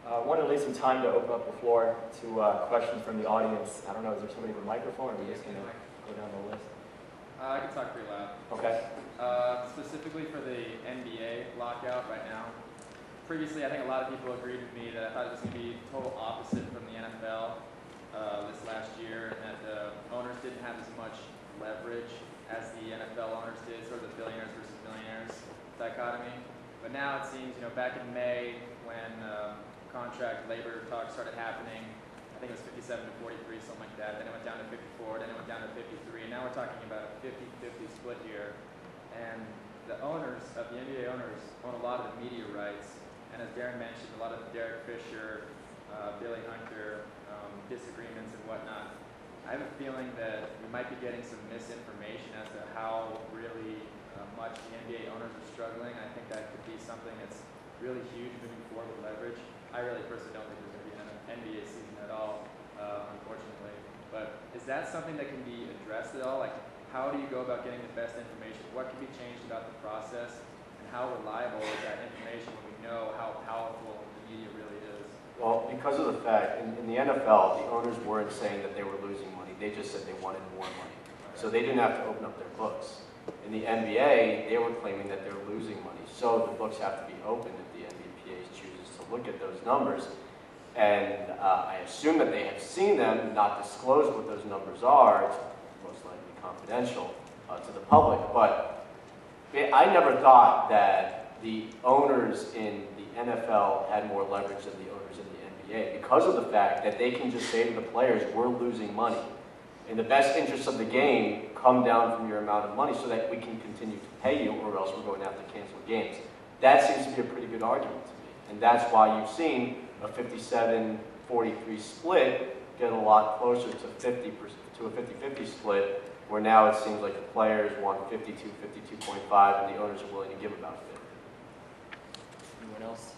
I want to leave some time to open up the floor to questions from the audience. I don't know, is there somebody with a microphone, or are we just going to go down the list? I can talk pretty loud. Okay. Specifically for the NBA lockout right now. Previously, I think a lot of people agreed with me that I thought it was going to be total opposite from the NFL this last year, and that the owners didn't have as much leverage as the NFL owners did, sort of the billionaires versus millionaires dichotomy. But now it seems, back in May when contract labor talks started happening, I think it was 57 to 43, something like that. Then it went down to 54, then it went down to 53, and now we're talking about a 50-50 split here. And the owners, of the NBA owners, own a lot of the media rights. And as Darren mentioned, a lot of the Derek Fisher, Billy Hunter disagreements and whatnot. I have a feeling that we might be getting some misinformation as to how really much the NBA owners are struggling. I think that could be something that's really huge moving forward with leverage. I really personally don't think there's going to be an NBA season at all, unfortunately. But is that something that can be addressed at all? Like, how do you go about getting the best information? What can be changed about the process? And how reliable is that information when we know how powerful the media really is? Well, because of the fact, in the NFL, the owners weren't saying that they were losing money. They just said they wanted more money. So they didn't have to open up their books. In the NBA, they were claiming that they were losing money. So the books have to be opened if the NBA chooses to look at those numbers. And I assume that they have seen them, not disclosed what those numbers are. It's most likely confidential to the public. But I never thought that the owners in the NFL had more leverage than the owners in the NBA because of the fact that they can just say to the players, we're losing money. In the best interest of the game, come down from your amount of money so that we can continue to pay you, or else we're going to have to cancel games. That seems to be a pretty good argument to me. And that's why you've seen a 57-43 split get a lot closer to a 50-50 split, where now it seems like the players want 52, 52.5, and the owners are willing to give about 50. Anyone else?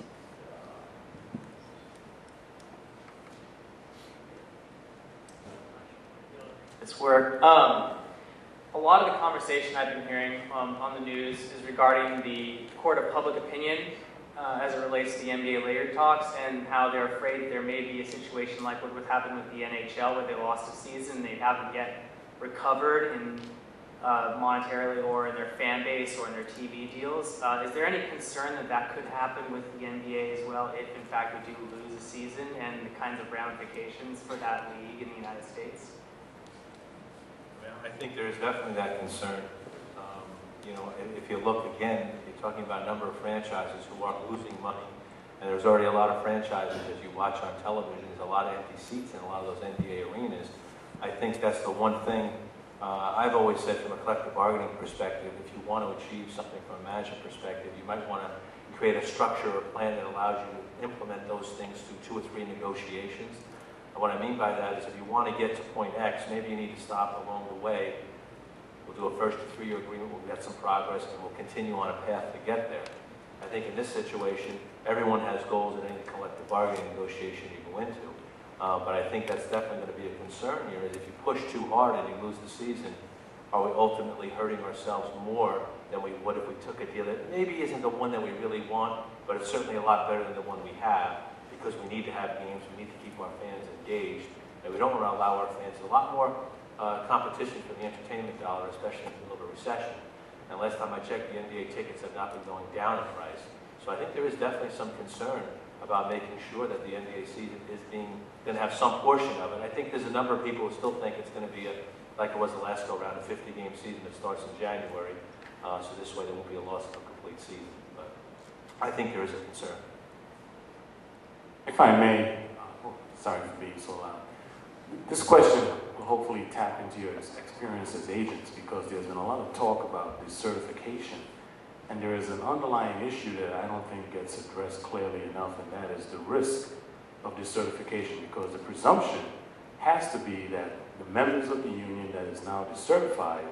It's where a lot of the conversation I've been hearing on the news is regarding the court of public opinion as it relates to the NBA later talks, and how they're afraid there may be a situation like what would happen with the NHL, where they lost a season, they haven't yet recovered in monetarily or in their fan base or in their TV deals. Is there any concern that that could happen with the NBA as well, if in fact we do lose a season, and the kinds of ramifications for that league in the United States? I think there is definitely that concern. If you look again, you're talking about a number of franchises who are losing money, and there's already a lot of franchises, as you watch on television, there's a lot of empty seats in a lot of those NBA arenas. I think that's the one thing I've always said from a collective bargaining perspective. If you want to achieve something from a management perspective, you might want to create a structure or plan that allows you to implement those things through 2 or 3 negotiations. And what I mean by that is if you want to get to point X, maybe you need to stop along the way. We'll do a first 3-year agreement, we'll get some progress, and we'll continue on a path to get there. I think in this situation, everyone has goals in any collective bargaining negotiation you go into. But I think that's definitely going to be a concern here, is if you push too hard and you lose the season, are we ultimately hurting ourselves more than we would if we took a deal that maybe isn't the one that we really want, but it's certainly a lot better than the one we have, because we need to have games, we need to keep our fans engaged, and we don't want to allow our fans a lot more competition for the entertainment dollar, especially in the middle of a recession. And last time I checked, the NBA tickets have not been going down in price. So I think there is definitely some concern about making sure that the NBA season is going to have some portion of it. I think there's a number of people who still think it's going to be, like it was the last go-round, a 50-game season that starts in January. So this way there won't be a loss of a complete season. But I think there is a concern. If I may, sorry for being so loud. This question will hopefully tap into your experience as agents, because there's been a lot of talk about decertification. And there is an underlying issue that I don't think gets addressed clearly enough, and that is the risk of decertification, because the presumption has to be that the members of the union that is now decertified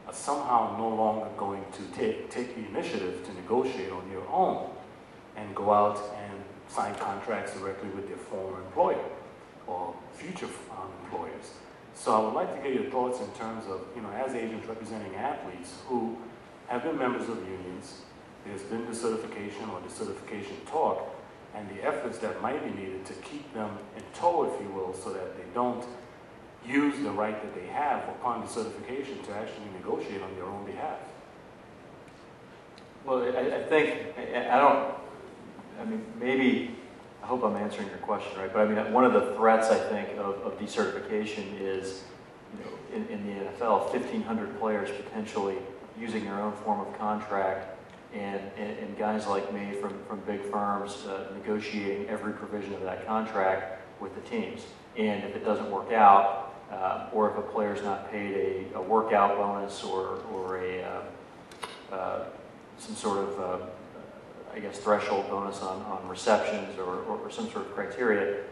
are somehow no longer going to take the initiative to negotiate on their own and go out and sign contracts directly with their former employer or future employers. So I would like to get your thoughts in terms of, as agents representing athletes who have been members of unions, there's been decertification or decertification talk, and the efforts that might be needed to keep them in tow, if you will, so that they don't use the right that they have upon decertification to actually negotiate on their own behalf. Well, I mean, maybe, I hope I'm answering your question right, but I mean, one of the threats, I think, of decertification is, you know, in the NFL, 1,500 players potentially using their own form of contract, and guys like me from big firms negotiating every provision of that contract with the teams. And if it doesn't work out, or if a player's not paid a workout bonus or some sort of, I guess, threshold bonus on receptions or some sort of criteria,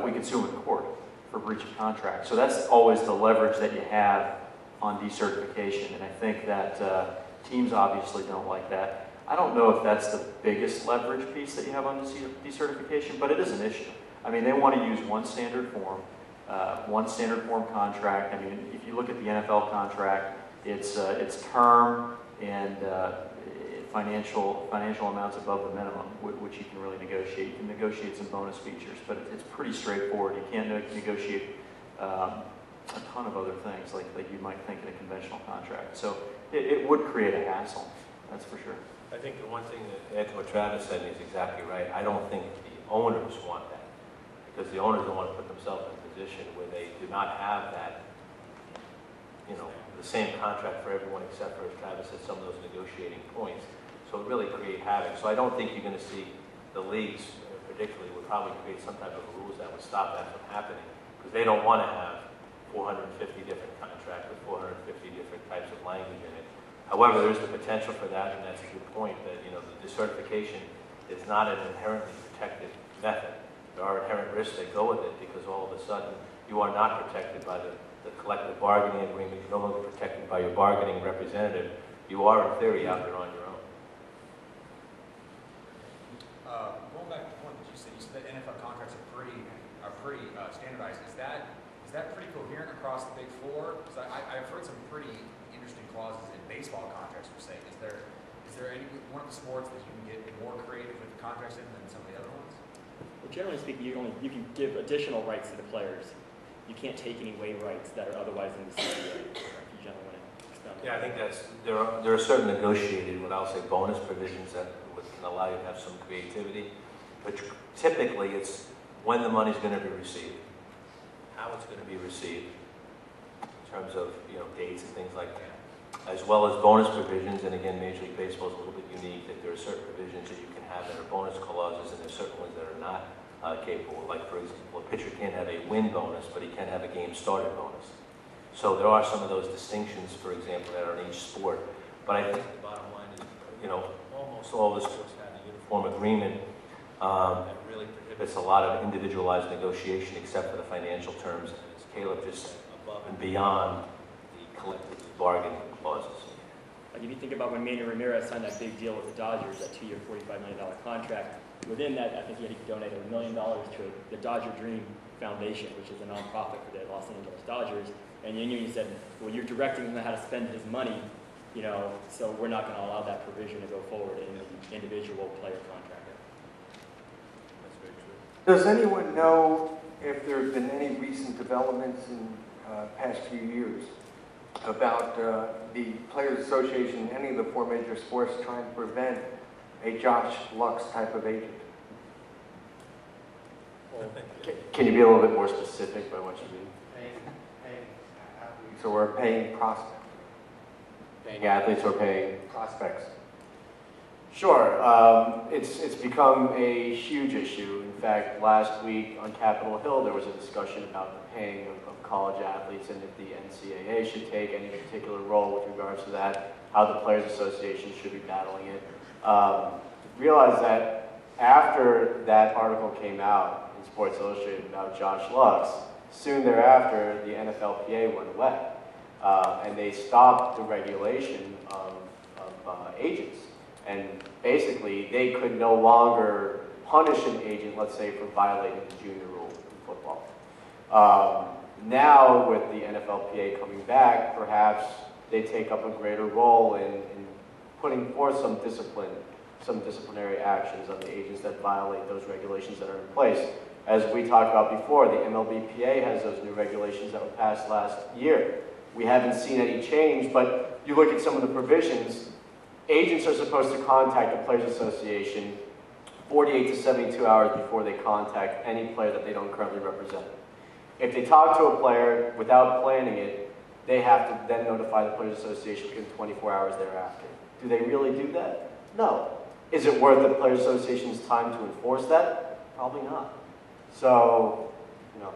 we could sue in court for breach of contract. So that's always the leverage that you have on decertification, and I think that teams obviously don't like that. I don't know if that's the biggest leverage piece that you have on decertification, but it is an issue. I mean, they want to use one standard form contract. I mean, if you look at the NFL contract, it's term and financial amounts above the minimum, which you can really negotiate. You can negotiate some bonus features, but it's pretty straightforward. You can't negotiate a ton of other things like you might think in a conventional contract. So it would create a hassle, that's for sure. I think the one thing that add to what Travis said is exactly right. I don't think the owners want that, because the owners don't want to put themselves in a position where they do not have that, you know, the same contract for everyone except for, as Travis said, some of those negotiating points. So it really create havoc. So I don't think you're going to see the leagues, particularly, would probably create some type of rules that would stop that from happening, because they don't want to have 450 different contracts with 450 different types of language in it. However, there's the potential for that, and that's a good point, that, you know, the decertification is not an inherently protected method. There are inherent risks that go with it, because all of a sudden you are not protected by the collective bargaining agreement. You're no longer protected by your bargaining representative. You are, in theory, out there on your own. Going back to the point that you said that NFL contracts are pretty standardized. Is that pretty coherent across the Big Four? Because I've heard some pretty interesting clauses in baseball contracts per se. Is there any one of the sports that you can get more creative with the contracts in than some of the other ones? Well, generally speaking, you can give additional rights to the players. You can't take any away rights that are otherwise in the CBA. If you generally want to extend. Yeah, I think there are certain negotiated, what I'll say, bonus provisions that can allow you to have some creativity. But typically, it's when the money's going to be received, how it's going to be received, in terms of, you know, dates and things like that, as well as bonus provisions. And again, Major League Baseball is a little bit unique, that there are certain provisions that you can have that are bonus clauses, and there's certain ones that are not capable. Like, for example, a pitcher can't have a win bonus, but he can have a game started bonus. So there are some of those distinctions, for example, that are in each sport. But I think the bottom line is, you know, almost all the sports have a uniform agreement that really prohibits a lot of individualized negotiation, except for the financial terms, and as Caleb just said, above and beyond the collective bargaining clauses. Like if you think about when Manny Ramirez signed that big deal with the Dodgers, that 2-year, $45 million contract, within that, I think he had to donate $1 million to the Dodger Dream Foundation, which is a nonprofit for the Los Angeles Dodgers. And you said, well, you're directing him how to spend his money, you know, so we're not going to allow that provision to go forward in the individual player contract. That's very true. Does anyone know if there have been any recent developments in past few years about the Players Association, any of the 4 major sports, trying to prevent a Josh Lux type of agent? Can you be a little bit more specific by what you mean? So we're paying prospects. Paying athletes or paying prospects? Sure. It's become a huge issue. In fact, last week on Capitol Hill, there was a discussion about the paying of college athletes and if the NCAA should take any particular role with regards to that, how the Players Association should be battling it. Realize that after that article came out in Sports Illustrated about Josh Lux, soon thereafter, the NFLPA went away, and they stopped the regulation of agents. And basically, they could no longer punish an agent, let's say, for violating the junior rule in football. Now, with the NFLPA coming back, perhaps they take up a greater role in putting forth some discipline some disciplinary actions on the agents that violate those regulations that are in place. As we talked about before, the MLBPA has those new regulations that were passed last year. We haven't seen any change, but you look at some of the provisions, agents are supposed to contact the Players Association 48 to 72 hours before they contact any player that they don't currently represent. If they talk to a player without planning it, they have to then notify the Players Association within 24 hours thereafter. Do they really do that? No. Is it worth the Players Association's time to enforce that? Probably not. So, you know.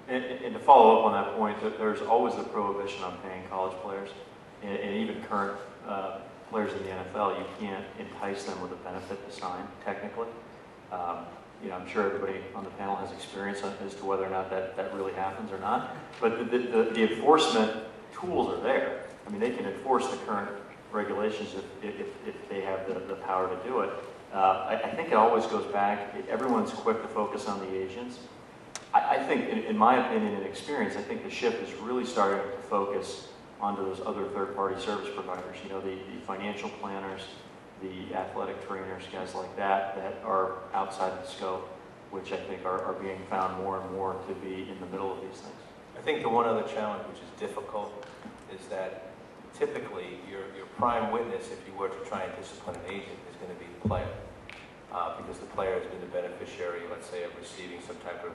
And to follow up on that point, there's always the prohibition on paying college players, and even current players in the NFL, you can't entice them with a benefit to sign, technically. You know, I'm sure everybody on the panel has experience as to whether or not that really happens or not. But the enforcement tools are there. I mean, they can enforce the current regulations if they have the power to do it. I think it always goes back, everyone's quick to focus on the agents. I think, in my opinion and experience, I think the shift is really starting to focus onto those other third-party service providers. You know, the financial planners, the athletic trainers, guys like that are outside the scope, which I think are being found more and more to be in the middle of these things. I think the one other challenge which is difficult is that typically your prime witness, if you were to try and discipline an agent, is going to be the player. Because the player has been the beneficiary, let's say, of receiving some type of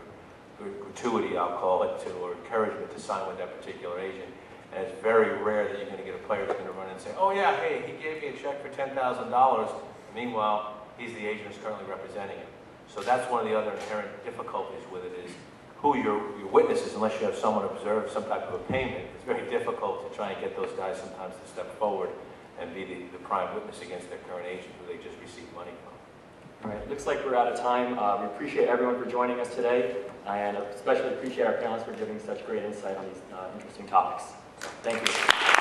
gratuity, I'll call it, or encouragement to sign with that particular agent. And it's very rare that you're going to get a player who's going to run in and say, oh yeah, hey, he gave me a check for $10,000. Meanwhile, he's the agent who's currently representing him. So that's one of the other inherent difficulties with it is who your witness is, unless you have someone observe some type of a payment. It's very difficult to try and get those guys sometimes to step forward and be the prime witness against their current agent who they just received money from. All right, looks like we're out of time. We appreciate everyone for joining us today, and especially appreciate our panelists for giving such great insight on these interesting topics. Thank you.